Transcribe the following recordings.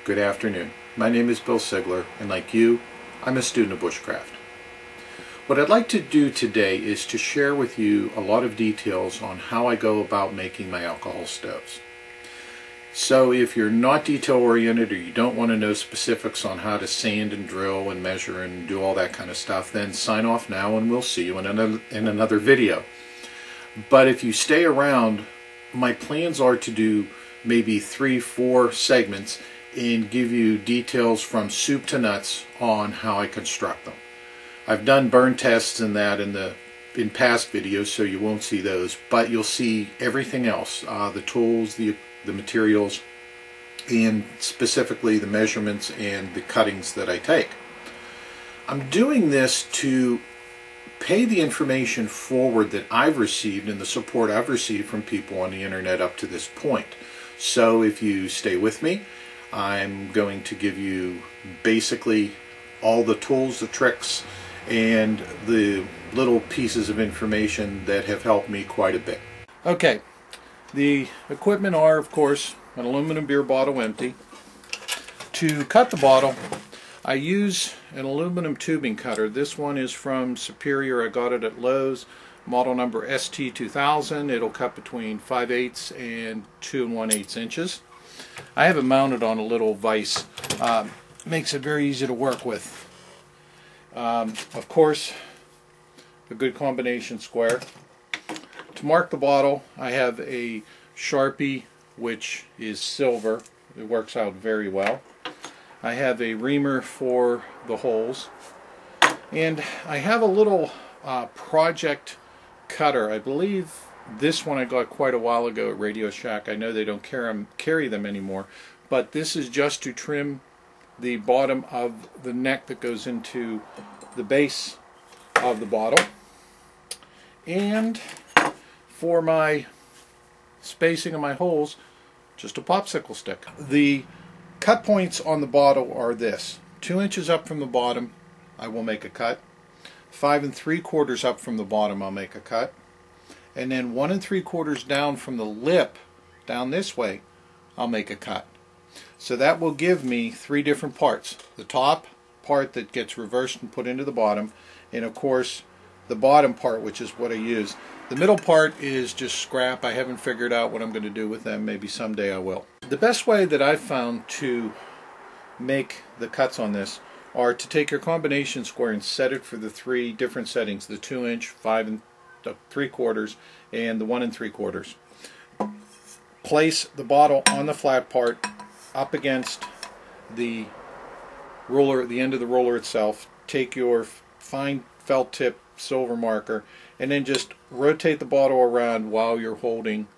Good afternoon. My name is Bill Sigler, and like you, I'm a student of bushcraft. What I'd like to do today is to share with you a lot of details on how I go about making my alcohol stoves. So if you're not detail oriented or you don't want to know specifics on how to sand and drill and measure and do all that kind of stuff, then sign off now and we'll see you in another video. But if you stay around, my plans are to do maybe 3-4 segments and give you details from soup to nuts on how I construct them. I've done burn tests and that in past videos, so you won't see those, but you'll see everything else, the tools, the materials, and specifically the measurements and the cuttings that I take. I'm doing this to pay the information forward that I've received and the support I've received from people on the internet up to this point. So if you stay with me, I'm going to give you basically all the tools, the tricks, and the little pieces of information that have helped me quite a bit. Okay, the equipment are, of course, an aluminum beer bottle empty. To cut the bottle, I use an aluminum tubing cutter. This one is from Superior. I got it at Lowe's, model number ST2000. It'll cut between 5/8 and 2 1/8 inches. I have it mounted on a little vise. Makes it very easy to work with. Of course, a good combination square. To mark the bottle, I have a Sharpie, which is silver. It works out very well. I have a reamer for the holes. And I have a little project cutter. I believe this one I got quite a while ago at Radio Shack. I know they don't carry them anymore, but this is just to trim the bottom of the neck that goes into the base of the bottle. And for my spacing of my holes, just a popsicle stick. The cut points on the bottle are this: 2 inches up from the bottom, I will make a cut. 5 3/4 up from the bottom, I'll make a cut. And then 1 3/4 down from the lip, down this way, I'll make a cut. So that will give me 3 different parts. The top part that gets reversed and put into the bottom, and of course the bottom part, which is what I use. The middle part is just scrap. I haven't figured out what I'm going to do with them. Maybe someday I will. The best way that I've found to make the cuts on this are to take your combination square and set it for the 3 different settings: the 2 inch, 5 3/4, and the 1 3/4. Place the bottle on the flat part up against the roller, the end of the roller itself. Take your fine felt tip silver marker and then just rotate the bottle around while you're holding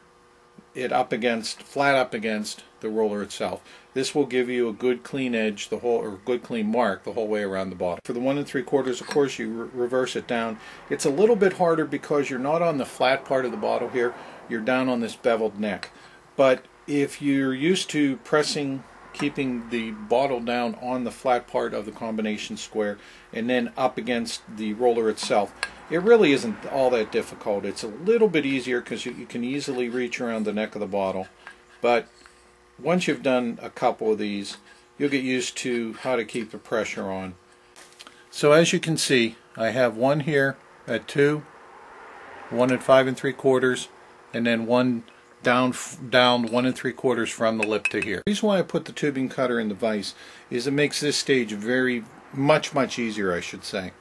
it up against, flat up against the roller itself. This will give you a good clean edge, the whole, or good clean mark the whole way around the bottle. For the 1 3/4, of course, you reverse it down. It's a little bit harder because you're not on the flat part of the bottle here. You're down on this beveled neck. But if you're used to pressing, keeping the bottle down on the flat part of the combination square and then up against the roller itself, it really isn't all that difficult. It's a little bit easier because you can easily reach around the neck of the bottle. But once you've done a couple of these, you'll get used to how to keep the pressure on. So as you can see, I have one here at 2, one at 5 3/4, and then one down 1 3/4 from the lip to here. The reason why I put the tubing cutter in the vise is it makes this stage very much easier, I should say.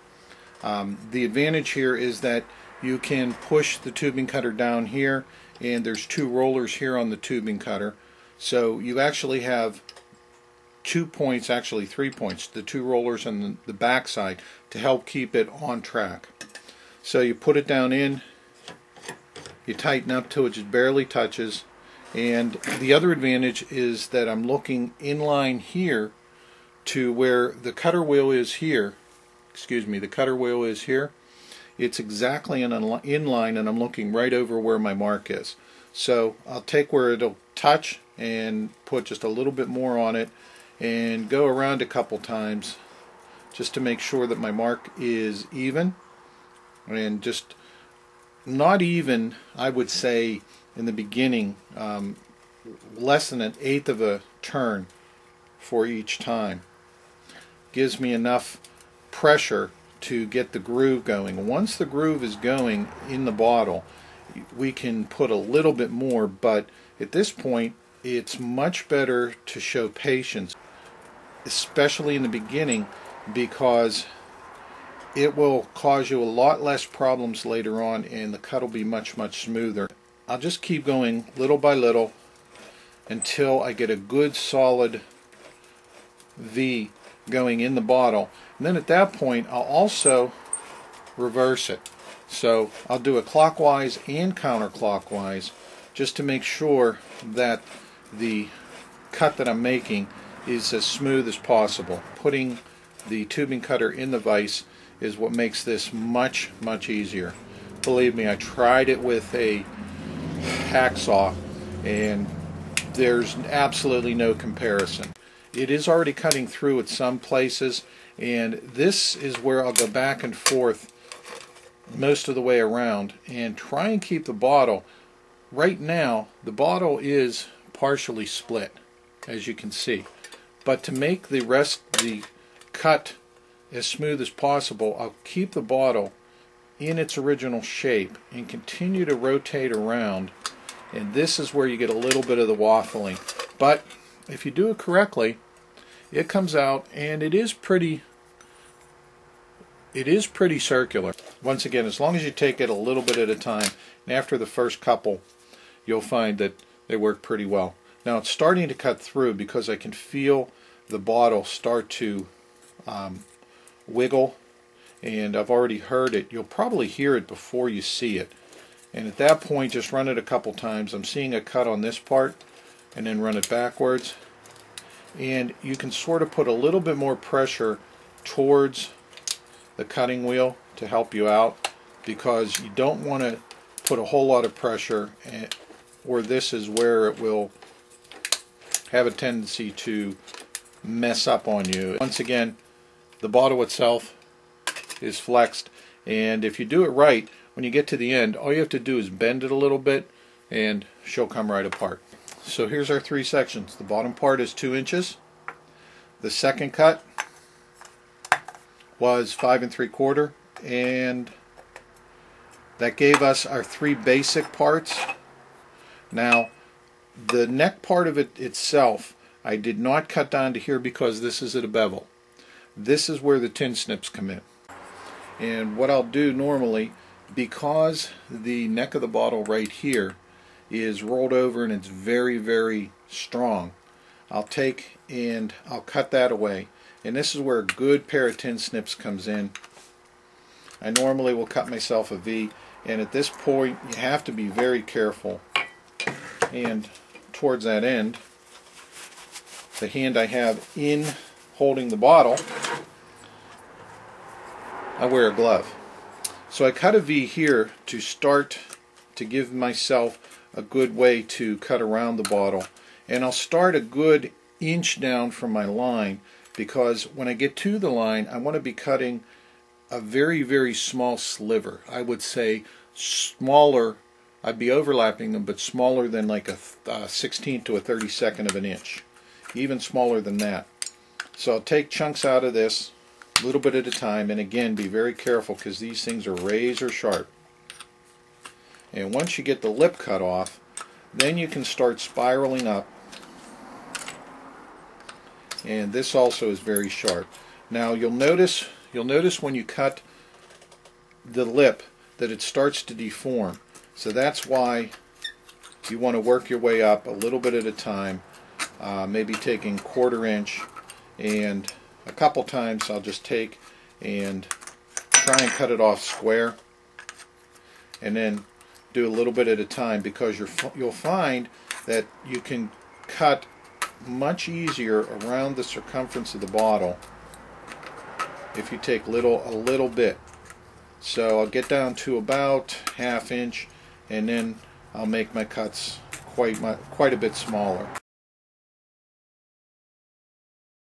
The advantage here is that you can push the tubing cutter down here, and there's 2 rollers here on the tubing cutter. So you actually have 2 points, actually 3 points, the 2 rollers on the back side to help keep it on track. So you put it down in, you tighten up till it just barely touches, and the other advantage is that I'm looking in line here to where the cutter wheel is here. Excuse me, the cutter wheel is here. It's exactly in line, and I'm looking right over where my mark is. So I'll take where it'll touch and put just a little bit more on it and go around a couple times just to make sure that my mark is even, and just not even, I would say in the beginning, less than 1/8 of a turn for each time. Gives me enough pressure to get the groove going. Once the groove is going in the bottle, we can put a little bit more, but at this point it's much better to show patience, especially in the beginning, because it will cause you a lot less problems later on and the cut will be much smoother. I'll just keep going little by little until I get a good solid V going in the bottle, and then at that point I'll also reverse it. So I'll do it clockwise and counterclockwise just to make sure that the cut that I'm making is as smooth as possible. Putting the tubing cutter in the vise is what makes this much easier. Believe me, I tried it with a hacksaw and there's absolutely no comparison. It is already cutting through at some places, and this is where I'll go back and forth most of the way around and try and keep the bottle. Right now the bottle is partially split, as you can see, but to make the cut as smooth as possible, I'll keep the bottle in its original shape and continue to rotate around, and this is where you get a little bit of the waffling. But if you do it correctly, it comes out and it is pretty circular. Once again, as long as you take it a little bit at a time, and after the first couple you'll find that they work pretty well. Now it's starting to cut through because I can feel the bottle start to wiggle, and I've already heard it. You'll probably hear it before you see it, and at that point just run it a couple times. I'm seeing a cut on this part, and then run it backwards, and you can sort of put a little bit more pressure towards the cutting wheel to help you out, because you don't want to put a whole lot of pressure, or this is where it will have a tendency to mess up on you. Once again, the bottle itself is flexed, and if you do it right, when you get to the end, all you have to do is bend it a little bit and she'll come right apart. So here's our three sections. The bottom part is 2 inches. The second cut was 5 3/4, and that gave us our 3 basic parts. Now the neck part of it itself I did not cut down to here because this is at a bevel. This is where the tin snips come in. And what I'll do normally, because the neck of the bottle right here is rolled over and it's very strong, I'll take and I'll cut that away. And this is where a good pair of tin snips comes in. I normally will cut myself a V, and at this point you have to be very careful. And towards that end, the hand I have in holding the bottle, I wear a glove. So I cut a V here to start to give myself a good way to cut around the bottle, and I'll start a good inch down from my line, because when I get to the line I want to be cutting a very small sliver. I would say smaller, I'd be overlapping them, but smaller than like a 16th to a 32nd of an inch, even smaller than that. So I'll take chunks out of this a little bit at a time, and again be very careful because these things are razor sharp. And once you get the lip cut off, then you can start spiraling up, and this also is very sharp. Now you'll notice when you cut the lip that it starts to deform, so that's why you want to work your way up a little bit at a time, maybe taking 1/4 inch, and a couple times I'll just take and try and cut it off square, and then do a little bit at a time, because you'll find that you can cut much easier around the circumference of the bottle if you take a little bit. So I'll get down to about 1/2 inch, and then I'll make my cuts quite a bit smaller.